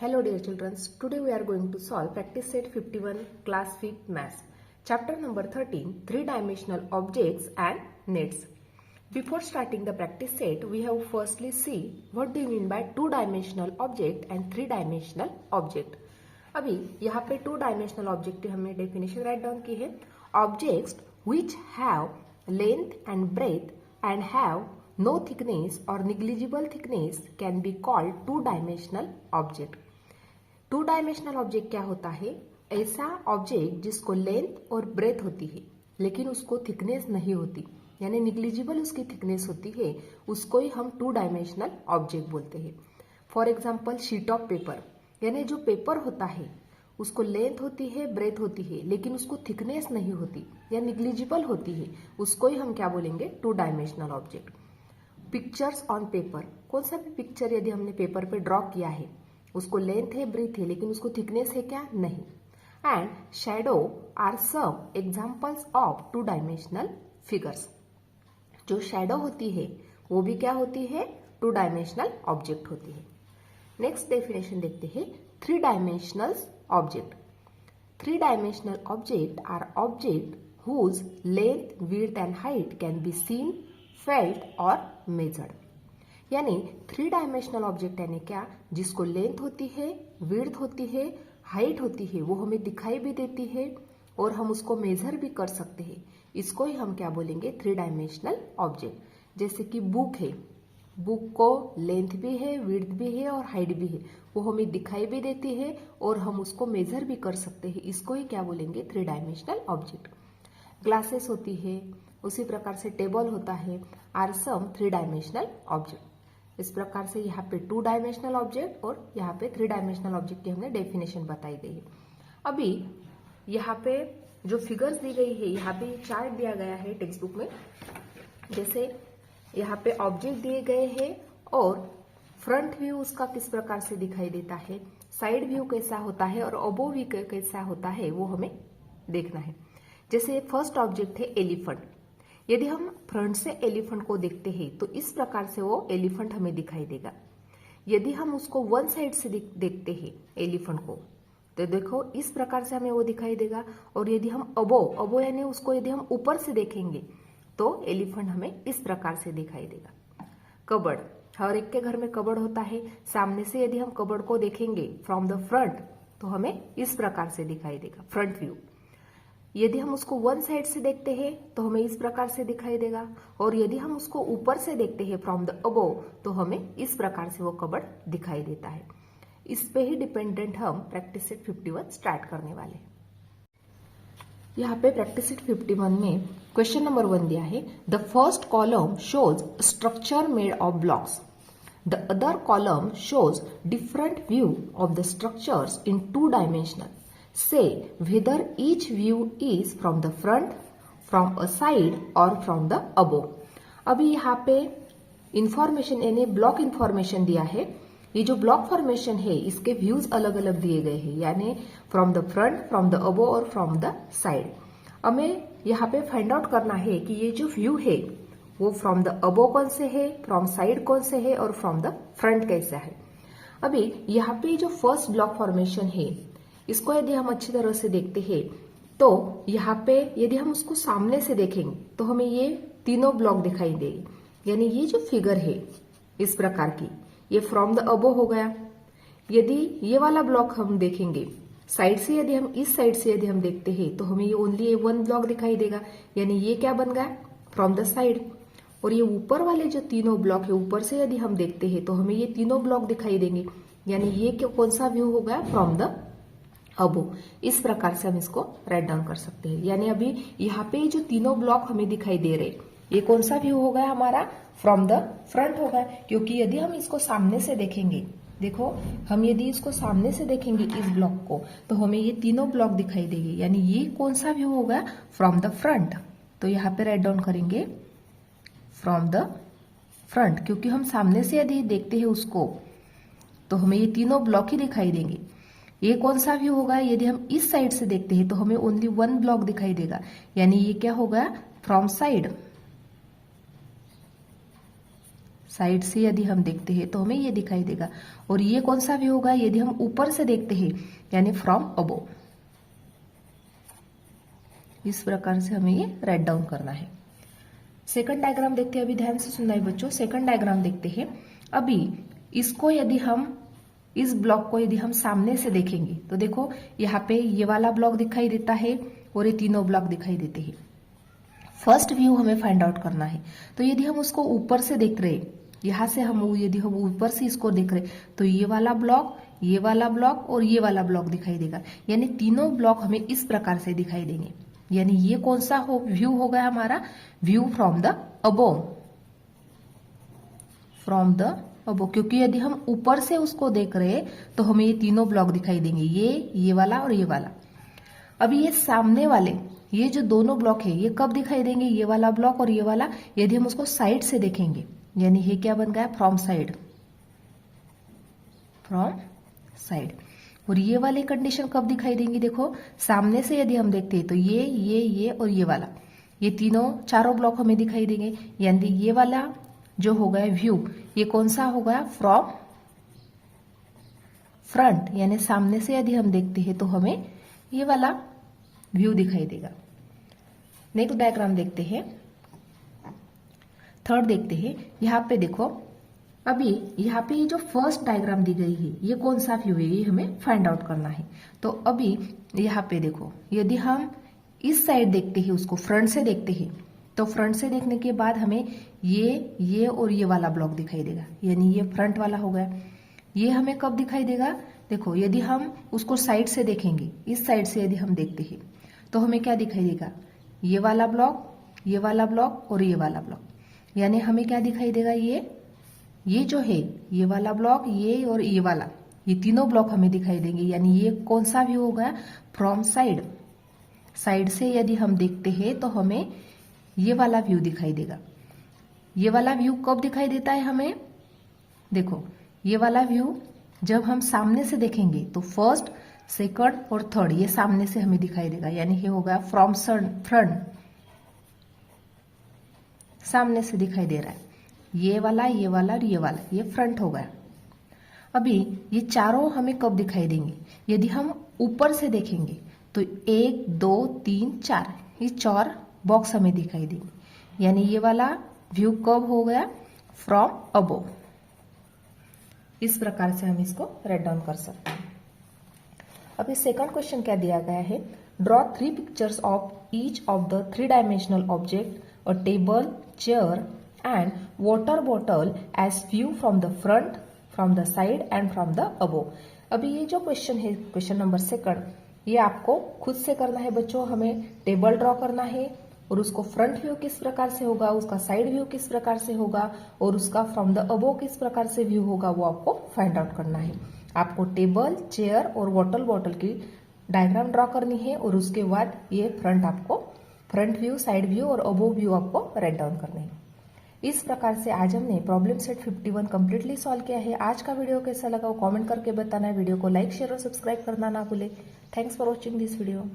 Hello dear children, today we are going to solve practice set 51 class 5th maths. Chapter number 13, 3-dimensional objects and nets. Before starting the practice set, we have firstly see what do you mean by 2-dimensional object and 3-dimensional object. अभी यहाँ पे 2-dimensional object की हमने definition write down की है. Objects which have length and breadth and have no thickness or negligible thickness can be called 2-dimensional object. Two dimensional object क्या होता है? ऐसा ऑब्जेक्ट जिसको लेंथ और ब्रेथ होती है लेकिन उसको थिकनेस नहीं होती, यानी निग्लिजिबल उसकी थिकनेस होती है, उसको ही हम 2-डायमेंशनल ऑब्जेक्ट बोलते हैं. For example sheet of paper, यानी जो पेपर होता है उसको लेंथ होती है, ब्रेथ होती है, लेकिन उसको थिकनेस नहीं होती या निग्लिजिबल होती है, उसको ही हम क्या बोलेंगे? 2-डायमेंशनल ऑब्जेक्ट. पिक्चर्स ऑन पेपर, कौन सा भी पिक्चर यदि हमने पेपर पे ड्रॉ किया है उसको लेंथ है, ब्रीथ है, लेकिन उसको थिकनेस है क्या? नहीं. And shadow are some examples of two dimensional figures. जो शैडो होती है वो भी क्या होती है? 2-डायमेंशनल ऑब्जेक्ट होती है. नेक्स्ट डेफिनेशन देखते हैं. Three dimensional object. Three dimensional object are object whose length, width and height can be seen, felt और मेजर्ड. यानी 3-डायमेंशनल ऑब्जेक्ट यानी क्या? जिसको लेंथ होती है, विड्थ होती है, हाइट होती है, वो हमें दिखाई भी देती है और हम उसको मेजर भी कर सकते हैं. इसको ही हम क्या बोलेंगे? 3-डायमेंशनल ऑब्जेक्ट. जैसे कि बुक है, बुक को लेंथ भी है, विड्थ भी है और हाइट भी है, वो हमें दिखाई भी देती है और हम उसको मेजर भी कर सकते हैं. इसको ही क्या बोलेंगे? 3-डायमेंशनल ऑब्जेक्ट. ग्लासेस होती है, उसी प्रकार से टेबल होता है, आर सम 3-डायमेंशनल ऑब्जेक्ट. इस प्रकार से यहाँ पे 2-डायमेंशनल ऑब्जेक्ट और यहाँ पे 3-डायमेंशनल ऑब्जेक्ट की हमने डेफिनेशन बताई गई है. अभी यहाँ पे जो फिगर्स दी गई है, यहाँ पे चार्ट दिया गया है टेक्स्ट बुक में. जैसे यहाँ पे ऑब्जेक्ट दिए गए हैं और फ्रंट व्यू उसका किस प्रकार से दिखाई देता है, साइड व्यू कैसा होता है और अबोव व्यू कैसा होता है, वो हमें देखना है. जैसे फर्स्ट ऑब्जेक्ट है एलिफेंट. यदि हम फ्रंट से एलिफेंट को देखते हैं तो इस प्रकार से वो एलिफेंट हमें दिखाई देगा. यदि हम उसको वन साइड से देखते हैं एलिफेंट को तो देखो इस प्रकार से हमें वो दिखाई देगा. और यदि हम अबो यानी उसको यदि हम ऊपर से देखेंगे तो एलिफेंट हमें इस प्रकार से दिखाई देगा. कबर्ड, हर एक के घर में कबर्ड होता है. सामने से यदि हम कबर्ड को देखेंगे फ्रॉम द फ्रंट तो हमें इस प्रकार से दिखाई देगा, फ्रंट व्यू. यदि हम उसको वन साइड से देखते हैं तो हमें इस प्रकार से दिखाई देगा. और यदि हम उसको ऊपर से देखते हैं फ्रॉम द अबोव तो हमें इस प्रकार से वो कबर्ड दिखाई देता है. इस पे ही डिपेंडेंट हम प्रैक्टिस सेट 51 स्टार्ट करने वाले हैं. यहाँ पे प्रैक्टिस सेट 51 में क्वेश्चन नंबर 1 दिया है. The first column shows structure made of blocks. The other column shows different view of the structures in two dimensional. Say whether each view is from the front, from a side or from the above. अभी यहाँ पे information यानी block information दिया है. ये जो block formation है इसके व्यूज अलग अलग दिए गए हैं, यानी from the front, from the above और फ्रॉम द साइड. हमें यहाँ पे फाइंड आउट करना है कि ये जो व्यू है वो फ्रॉम द अबोव कौन से है, फ्रॉम साइड कौन से है और फ्रॉम द फ्रंट कैसा है. अभी यहाँ पे जो फर्स्ट ब्लॉक फॉर्मेशन है इसको यदि हम अच्छी तरह से देखते हैं तो यहाँ पे यदि हम उसको सामने से देखेंगे तो हमें ये तीनों ब्लॉक दिखाई देंगे. यानी ये जो फिगर है इस प्रकार की, ये फ्रॉम द अबोव हो गया. यदि ये वाला ब्लॉक हम देखेंगे साइड से, यदि हम इस साइड से यदि हम देखते हैं तो हमें ये ओनली वन ब्लॉक दिखाई देगा, यानी ये क्या बन गया? From the side. और ये ऊपर वाले जो तीनों ब्लॉक है ऊपर से यदि हम देखते हैं तो हमें ये तीनों ब्लॉक दिखाई देंगे, यानी ये कौन सा व्यू हो गया? From the above. इस प्रकार से हम इसको राइट डाउन कर सकते हैं. यानी अभी यहाँ पे जो तीनों ब्लॉक हमें दिखाई दे रहे, ये कौन सा व्यू हो गया हमारा? फ्रॉम द फ्रंट हो गया. क्योंकि यदि हम इसको सामने से देखेंगे, देखो हम यदि इसको सामने से देखेंगे इस ब्लॉक को तो हमें ये तीनों ब्लॉक दिखाई देंगे, यानी ये कौन सा व्यू हो गया? From the front. तो यहाँ पे राइट डाउन करेंगे फ्रॉम द फ्रंट, क्योंकि हम सामने से यदि देखते हैं उसको तो हमें ये तीनों ब्लॉक ही दिखाई देंगे. ये कौन सा व्यू होगा? यदि हम इस साइड से देखते हैं तो हमें ओनली वन ब्लॉक दिखाई देगा, यानी ये क्या होगा? From side. साइड से यदि हम देखते हैं तो हमें ये दिखाई देगा। और ये कौन सा व्यू होगा यदि हम ऊपर से देखते हैं, यानी फ्रॉम अबोव। इस प्रकार से हमें ये राइट डाउन करना है। सेकंड डायग्राम देखते हैं, अभी ध्यान से सुनना है बच्चों। सेकंड डायग्राम देखते हैं। अभी इसको यदि हम, इस ब्लॉक को यदि हम सामने से देखेंगे तो देखो यहाँ पे ये वाला ब्लॉक दिखाई देता है और ये तीनों ब्लॉक दिखाई देते हैं। फर्स्ट व्यू हमें फाइंड आउट करना है। तो यदि हम उसको ऊपर से देख रहे, यहाँ से हम यदि हम ऊपर से इसको देख रहे तो ये वाला ब्लॉक, ये वाला ब्लॉक और ये वाला ब्लॉक दिखाई देगा। यानी तीनों ब्लॉक हमें इस प्रकार से दिखाई देंगे। यानी ये कौन सा व्यू होगा हमारा, view from the above, from the above. क्योंकि यदि हम ऊपर से उसको देख रहे तो हमें ये तीनों ब्लॉक दिखाई देंगे, ये वाला और ये वाला। अभी ये सामने वाले, ये जो दोनों ब्लॉक है ये कब दिखाई देंगे, ये वाला ब्लॉक और ये वाला, यदि हम उसको साइड से देखेंगे। यानी ये क्या बन गया, फ्रॉम साइड, फ्रॉम साइड। और ये वाली कंडीशन कब दिखाई देंगी, देखो सामने से यदि हम देखते हैं तो ये और ये वाला, ये तीनों चारों ब्लॉक हमें दिखाई देंगे। यानी ये वाला जो हो गया व्यू, ये कौन सा हो गया, फ्रॉम फ्रंट। यानी सामने से यदि हम देखते हैं तो हमें ये वाला व्यू दिखाई देगा। नेक्स्ट डायग्राम देखते हैं, थर्ड देखते हैं। यहाँ पे देखो, अभी यहाँ पे ये जो फर्स्ट डायग्राम दी गई है ये कौन सा व्यू है, ये हमें फाइंड आउट करना है। तो अभी यहाँ पे देखो, यदि हम इस साइड देखते हैं, उसको फ्रंट से देखते हैं, तो फ्रंट से देखने के बाद हमें ये और ये वाला ब्लॉक दिखाई देगा। यानी ये फ्रंट वाला हो गया। ये हमें कब दिखाई देगा, देखो यदि हम उसको साइड से देखेंगे, इस साइड से यदि हम देखते हैं तो हमें क्या दिखाई देगा, ये वाला ब्लॉक, ये वाला ब्लॉक और ये वाला ब्लॉक। यानी हमें क्या दिखाई देगा, ये जो है ये वाला ब्लॉक, ये और ये वाला, ये तीनों ब्लॉक हमें दिखाई देंगे। यानी ये कौन सा व्यू हो गया, फ्रॉम साइड। साइड से यदि हम देखते हैं तो हमें ये वाला व्यू दिखाई देगा। ये वाला व्यू कब दिखाई देता है हमें, देखो ये वाला व्यू जब हम सामने से देखेंगे तो फर्स्ट, सेकंड और थर्ड ये सामने से हमें दिखाई देगा। यानी ये हो गया फ्रॉम फ्रंट, सामने से दिखाई दे रहा है। ये वाला और ये वाला, ये फ्रंट हो गया। अभी ये चारों हमें कब दिखाई देंगे, यदि हम ऊपर से देखेंगे तो 1 2 3 4 ये 4 बॉक्स हमें दिखाई देंगे। यानी ये वाला व्यू कब हो गया, फ्रॉम अबोव। इस प्रकार से हम इसको राइट डाउन कर सकते हैं। अभी सेकंड क्वेश्चन क्या दिया गया है, draw 3 pictures of each of the 3 dimensional object, a table, chair and water bottle as view from the front, from the side and from the above. अभी ये जो क्वेश्चन है, क्वेश्चन नंबर सेकंड, ये आपको खुद से करना है बच्चों। हमें टेबल ड्रॉ करना है और उसको फ्रंट व्यू किस प्रकार से होगा, उसका साइड व्यू किस प्रकार से होगा और उसका फ्रॉम द अबोव किस प्रकार से व्यू होगा, वो आपको फाइंड आउट करना है। आपको टेबल, चेयर और वाटर बॉटल की डायग्राम ड्रॉ करनी है और उसके बाद ये फ्रंट व्यू, साइड व्यू और अबोव व्यू आपको राइट डाउन करने हैं। इस प्रकार से आज हमने प्रॉब्लम सेट 51 कंप्लीटली सॉल्व किया है। आज का वीडियो कैसा लगा वो कमेंट करके बताना है। वीडियो को लाइक, शेयर और सब्सक्राइब करना ना भूले। Thanks for watching this video.